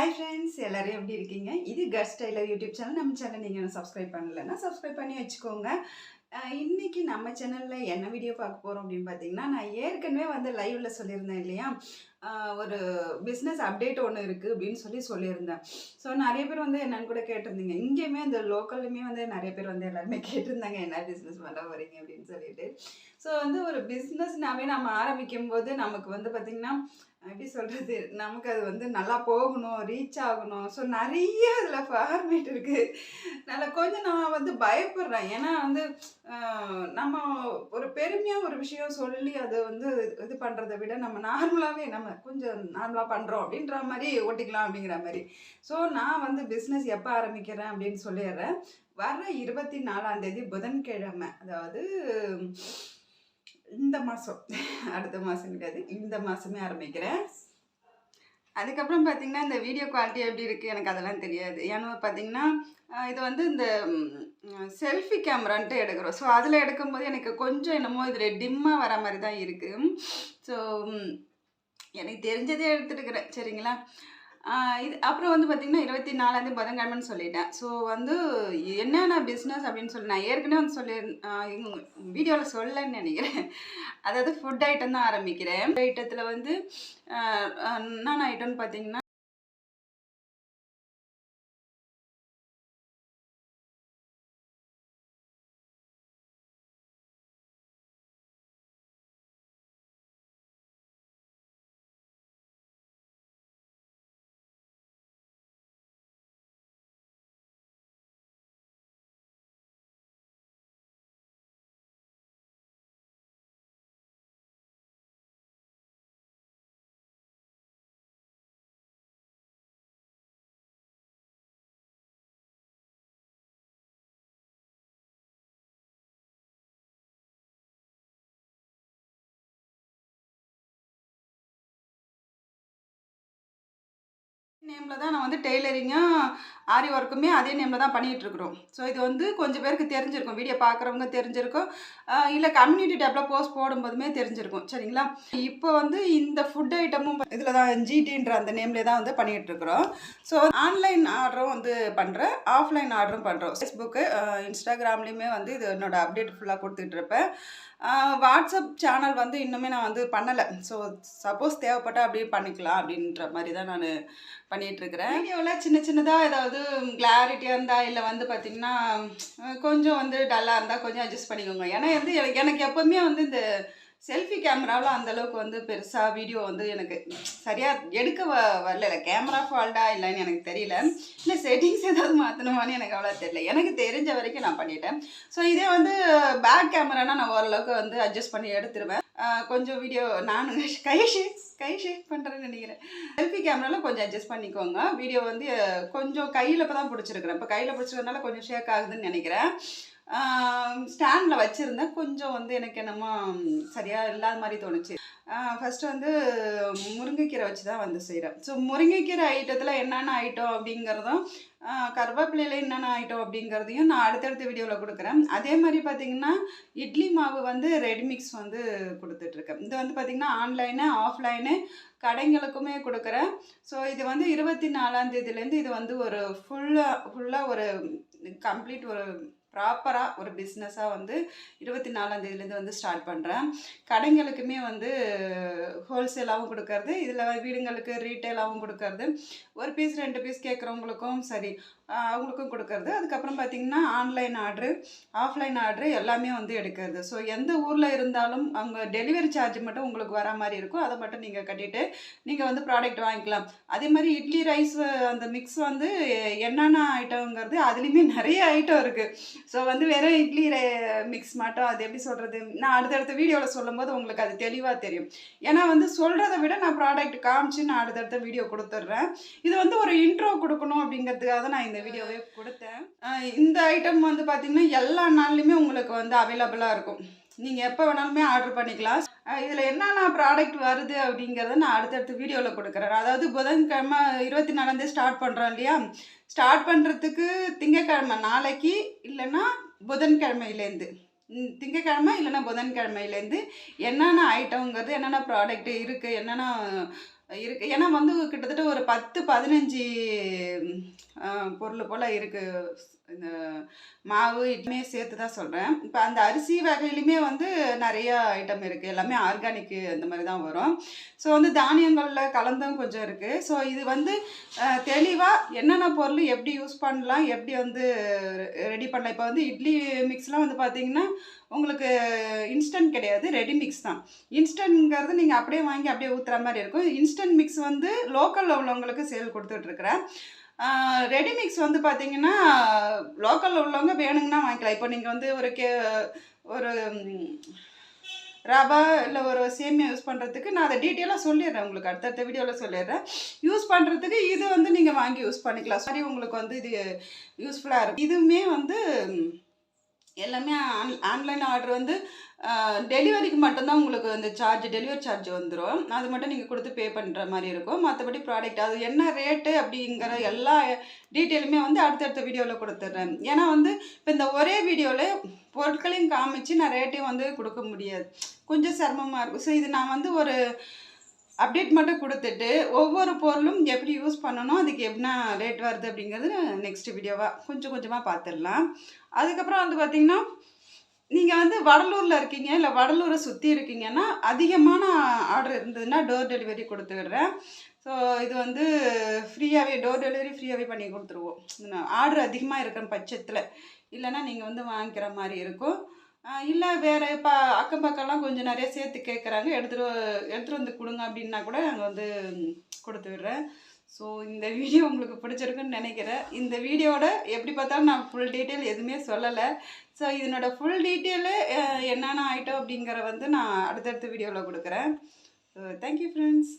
Hi friends, எல்லாரும் எப்படி இருக்கீங்க? இது கட் டைலர் யூடியூப் சேனல். நம்ம சேனல் நீங்கள் சப்ஸ்கிரைப் பண்ணலைன்னா சப்ஸ்கிரைப் பண்ணி வச்சுக்கோங்க. இன்னைக்கு நம்ம சேனலில் என்ன வீடியோ பார்க்க போகிறோம் அப்படின்னு பார்த்தீங்கன்னா, நான் ஏற்கனவே லைவ்ல சொல்லியிருந்தேன் இல்லையா? ஒரு பிஸ்னஸ் அப்டேட் ஒன்று இருக்குது அப்படின்னு சொல்லியிருந்தேன். ஸோ நிறைய பேர் என்னன்னு கூட கேட்டிருந்தீங்க. இங்கேயுமே இந்த லோக்கல்லுமே நிறைய பேர் எல்லாருமே கேட்டிருந்தாங்க, என்ன பிஸ்னஸ் பண்ண போகிறீங்க அப்படின்னு சொல்லிட்டு. ஸோ ஒரு பிஸ்னஸ்னாவே நம்ம ஆரம்பிக்கும் போது நமக்கு பார்த்திங்கன்னா, எப்படி சொல்கிறது, நமக்கு அது நல்லா போகணும், ரீச் ஆகணும். ஸோ நிறைய அதில் ஃபார்மேட் இருக்குது. கொஞ்சம் நான் பயப்படுறேன். ஏன்னா நம்ம ஒரு பெருமையாக ஒரு விஷயம் சொல்லி அதை இது பண்ணுறதை விட நம்ம நார்மலாகவே நம்ம கொஞ்சம் நார்மலாக பண்ணுறோம் அப்படின்ற மாதிரி ஓட்டிக்கலாம் அப்படிங்கிற மாதிரி. ஸோ நான் பிஸ்னஸ் எப்போ ஆரம்பிக்கிறேன் அப்படின்னு சொல்லிடுறேன். வர 24ஆம் தேதி புதன்கிழமை, அதாவது இந்த மாதம், அடுத்த மாதம் கிடையாது, இந்த மாதமே ஆரம்பிக்கிறேன். அதுக்கப்புறம் பார்த்திங்கன்னா, இந்த வீடியோ குவாலிட்டி எப்படி இருக்குது எனக்கு அதெல்லாம் தெரியாது. ஏன்னா பார்த்திங்கன்னா, இது இந்த செல்ஃபி கேமரான்ட்டு எடுக்கிறோம். ஸோ அதில் எடுக்கும்போது எனக்கு கொஞ்சம் என்னமோ இதில் டிம்மாக வர மாதிரி தான் இருக்குது. ஸோ எனக்கு தெரிஞ்சதே எடுத்துட்டுருக்கிறேன், சரிங்களா? இது அப்புறம் பார்த்திங்கன்னா 24ஆம் புதன்கிழமைன்னு சொல்லிட்டேன். ஸோ என்னென்ன பிஸ்னஸ் அப்படின்னு சொல்லி நான் ஏற்கனவே வீடியோவில் சொல்லன்னு நினைக்கிறேன். அதாவது ஃபுட் ஐட்டம் தான் ஆரம்பிக்கிறேன். ஃபுட் ஐட்டத்தில் என்னென்ன ஐட்டம்னு பார்த்திங்கன்னா, நேமில் தான் நான் டெய்லரிங்கும் ஆரி ஒர்க்குமே அதே நேமில் தான் பண்ணிகிட்ருக்குறோம். ஸோ இது கொஞ்சம் பேருக்கு தெரிஞ்சிருக்கும், வீடியோ பார்க்குறவங்க தெரிஞ்சிருக்கும், இல்லை கம்யூனிட்டி டேப்பில் போஸ்ட் போடும்போதுமே தெரிஞ்சிருக்கும், சரிங்களா? இப்போ இந்த ஃபுட் ஐட்டமும் இதில் தான் ஜிடின்ற அந்த நேம்லேயே தான் பண்ணிகிட்ருக்குறோம். ஸோ ஆன்லைன் ஆர்டரும் பண்ணுறேன், ஆஃப்லைன் ஆர்டரும் பண்ணுறோம். ஃபேஸ்புக்கு, இன்ஸ்டாகிராம்லேயுமே இது என்னோடய அப்டேட் ஃபுல்லாக கொடுத்துட்ருப்பேன். வாட்ஸ்அப் சேனல் இன்னுமே நான் பண்ணலை. ஸோ சப்போஸ் தேவைப்பட்டால் அப்படியே பண்ணிக்கலாம் அப்படின்ற மாதிரி தான் நான் பண்ணிகிட்ருக்கிறேன். வீடியோவில் சின்ன சின்னதாக ஏதாவது கிளாரிட்டியாக இருந்தால், இல்லை பார்த்திங்கன்னா கொஞ்சம் டல்லாக இருந்தால் கொஞ்சம் அட்ஜஸ்ட் பண்ணிக்கோங்க. ஏன்னா எனக்கு எப்போவுமே இந்த செல்ஃபி கேமராவில் அந்தளவுக்கு பெருசாக வீடியோ எனக்கு சரியாக எடுக்க வரல. கேமரா ஃபால்ட்டா இல்லைன்னு எனக்கு தெரியல, இல்லை செட்டிங்ஸ் ஏதாவது மாற்றணுமான்னு எனக்கு அவ்வளோ தெரியல. எனக்கு தெரிஞ்ச வரைக்கும் நான் பண்ணிட்டேன். ஸோ இதே பேக் கேமரானா நான் ஓரளவுக்கு அட்ஜஸ்ட் பண்ணி எடுத்துருவேன். கொஞ்சம் வீடியோ நான் கை ஷேக் பண்ணுறேன்னு நினைக்கிறேன். செல்ஃபி கேமராவில் கொஞ்சம் அட்ஜஸ்ட் பண்ணிக்கோங்க. வீடியோ கொஞ்சம் கையில் இப்போ தான் பிடிச்சிருக்கிறேன். இப்போ கையில் பிடிச்சிருக்கனால கொஞ்சம் ஷேக் ஆகுதுன்னு நினைக்கிறேன். ஸ்டாண்டில் வச்சுருந்தேன், கொஞ்சம் எனக்கு என்னமோ சரியாக இல்லாத மாதிரி தோணுச்சு. ஃபஸ்ட்டு முருங்கைக்கீரை வச்சு தான் செய்கிறேன். ஸோ முருங்கைக்கீரை ஐட்டத்தில் என்னென்ன ஐட்டம் அப்படிங்கிறதும், கருவேப்பிலையில் என்னென்ன ஐட்டம் அப்படிங்கிறதையும் நான் அடுத்தடுத்த வீடியோவில் கொடுக்குறேன். அதே மாதிரி பார்த்திங்கன்னா, இட்லி மாவு ரெடிமிக்ஸ் கொடுத்துட்ருக்கேன். இது பார்த்திங்கன்னா ஆன்லைனு ஆஃப்லைனு கடைங்களுக்குமே கொடுக்குறேன். ஸோ இது 24ஆம் தேதியிலேருந்து இது ஒரு ஃபுல்லாக ஒரு கம்ப்ளீட் ஒரு ப்ராப்பராக ஒரு பிஸ்னஸாக 24ஆம் தேதியிலேருந்து ஸ்டார்ட் பண்ணுறேன். கடைங்களுக்குமே ஹோல்சேலாகவும் கொடுக்கறது, இதில் வீடுங்களுக்கு ரீட்டெயிலாகவும் கொடுக்கறது, ஒரு பீஸ் 2 பீஸ் கேட்குறவங்களுக்கும் சரி அவங்களுக்கும் கொடுக்கறது. அதுக்கப்புறம் பார்த்திங்கன்னா ஆன்லைன் ஆர்டரு, ஆஃப்லைன் ஆர்டரு எல்லாமே எடுக்கிறது. ஸோ எந்த ஊரில் இருந்தாலும் அவங்க டெலிவரி சார்ஜ் மட்டும் உங்களுக்கு வர மாதிரி இருக்கும். அதை மட்டும் நீங்கள் கட்டிட்டு நீங்கள் ப்ராடக்ட் வாங்கிக்கலாம். அதே மாதிரி இட்லி ரைஸ் அந்த மிக்ஸ் என்னென்ன ஐட்டங்கிறது அதுலேயுமே நிறைய ஐட்டம் இருக்குது. ஸோ வெறும் இட்லி மிக்ஸ் மட்டும் அது எப்படி சொல்கிறது, நான் அடுத்தடுத்த வீடியோவில் சொல்லும்போது உங்களுக்கு அது தெளிவாக தெரியும். ஏன்னா சொல்கிறத விட நான் ப்ராடக்ட் காமிச்சு நான் அடுத்தடுத்த வீடியோ கொடுத்துட்றேன். இது ஒரு இன்ட்ரோ கொடுக்கணும் அப்படிங்கிறதுக்காக நான் இந்த வீடியோவே கொடுத்தேன். இந்த ஐட்டம் பார்த்திங்கன்னா எல்லா நாள்லையுமே உங்களுக்கு அவைலபிளாக இருக்கும். நீங்கள் எப்போ வேணாலுமே ஆர்டர் பண்ணிக்கலாம். இதில் என்னென்ன ப்ராடக்ட் வருது அப்படிங்கிறத நான் அடுத்தடுத்த வீடியோவில் கொடுக்குறேன். அதாவது புதன்கிழமை 24ஆம் தேதி ஸ்டார்ட் பண்ணுறோம் இல்லையா? ஸ்டார்ட் பண்ணுறதுக்கு திங்கக்கிழமை நாளைக்கு, இல்லைன்னா புதன்கிழமையிலேருந்து, திங்கக்கிழமை இல்லைன்னா புதன்கிழமையிலேருந்து என்னென்ன ஐட்டங்கிறது, என்னென்ன ப்ராடக்ட் இருக்குது, என்னென்ன இருக்குது. ஏன்னா வந்து கிட்டத்தட்ட ஒரு 10 15 பொருள் போல் இருக்குது. இந்த மாவு இட்லியுமே சேர்த்து தான் சொல்கிறேன். இப்போ அந்த அரிசி வகையிலுமே வந்து நிறையா ஐட்டம் இருக்குது. எல்லாமே ஆர்கானிக்கு அந்த மாதிரி தான் வரும். ஸோ வந்து தானியங்களில் கலந்தும் கொஞ்சம் இருக்குது. ஸோ இது வந்து தெளிவாக என்னென்ன பொருள் எப்படி யூஸ் பண்ணலாம், எப்படி வந்து ரெடி பண்ணலாம். இப்போ வந்து இட்லி மிக்ஸ்லாம் வந்து பார்த்திங்கன்னா உங்களுக்கு இன்ஸ்டன்ட் கிடையாது, ரெடி மிக்ஸ் தான். இன்ஸ்டன்ட்ங்கிறது நீங்கள் அப்படியே வாங்கி அப்படியே ஊற்றுற மாதிரி இருக்கும். இன்ஸ்டன்ட் மிக்ஸ் வந்து லோக்கலில் உள்ளவங்களுக்கு சேல் கொடுத்துட்ருக்குறேன். ரெடி மிக்ஸ் வந்து பார்த்தீங்கன்னா லோக்கலில் உள்ளவங்க வேணுங்கன்னா வாங்கிக்கலாம். இப்போ நீங்கள் வந்து ஒரு ரவா இல்லை ஒரு சேமியா யூஸ் பண்ணுறதுக்கு நான் அதை டீட்டெயிலாக சொல்லிடுறேன், உங்களுக்கு அடுத்தடுத்த வீடியோவில் சொல்லிடுறேன். யூஸ் பண்ணுறதுக்கு இது வந்து நீங்கள் வாங்கி யூஸ் பண்ணிக்கலாம். சாரி, உங்களுக்கு வந்து இது யூஸ்ஃபுல்லாக இருக்கும். இதுவுமே வந்து எல்லாமே ஆன்லைன் ஆர்டர் வந்து டெலிவரிக்கு மட்டும்தான் உங்களுக்கு அந்த டெலிவரி சார்ஜ் வந்துடும். அது மட்டும் நீங்கள் கொடுத்து பே பண்ணுற மாதிரி இருக்கும். மற்றபடி ப்ராடக்ட் அது என்ன ரேட்டு அப்படிங்கிற எல்லா டீட்டெயிலுமே வந்து அடுத்தடுத்த வீடியோவில் கொடுத்துட்றேன். ஏன்னா வந்து இப்போ இந்த ஒரே வீடியோவில் பொருட்களையும் காமிச்சு நான் ரேட்டையும் வந்து கொடுக்க முடியாது, கொஞ்சம் சிரமமாக இருக்கும். ஸோ இது நான் வந்து ஒரு அப்டேட் மட்டும் கொடுத்துட்டு ஒவ்வொரு பொருளும் எப்படி யூஸ் பண்ணணும், அதுக்கு என்ன ரேட் வருது அப்படிங்கிறது நெக்ஸ்ட் வீடியோவாக கொஞ்சம் கொஞ்சமாக பார்த்துடலாம். அதுக்கப்புறம் வந்து பார்த்திங்கன்னா நீங்கள் வந்து வடலூரில் இருக்கீங்க, இல்லை வடலூரை சுற்றி இருக்கீங்கன்னா அதிகமான ஆர்டர் இருந்ததுன்னா டோர் டெலிவரி கொடுத்து விடுறேன். ஸோ இது வந்து ஃப்ரீயாகவே டோர் டெலிவரி ஃப்ரீயாகவே பண்ணி கொடுத்துருவோம். ஆர்டர் அதிகமாக இருக்கிற பட்சத்தில், இல்லைன்னா நீங்கள் வந்து வாங்கிக்கிற மாதிரி இருக்கும். இல்லை வேறு இப்போ அக்கம் பக்கம்லாம் கொஞ்சம் நிறைய சேர்த்து கேட்குறாங்க, எடுத்துகிட்டு வந்து கொடுங்க அப்படின்னா கூட நாங்கள் வந்து கொடுத்து விடுறேன். ஸோ இந்த வீடியோ உங்களுக்கு பிடிச்சிருக்குன்னு நினைக்கிறேன். இந்த வீடியோவோட எப்படி பார்த்தாலும் நான் ஃபுல் டீட்டெயில் எதுவுமே சொல்லலை. ஸோ இதனோட ஃபுல் டீட்டெயிலு என்னென்ன ஐட்டம் அப்படிங்கிற வந்து நான் அடுத்தடுத்த வீடியோவில் கொடுக்குறேன். So thank you friends.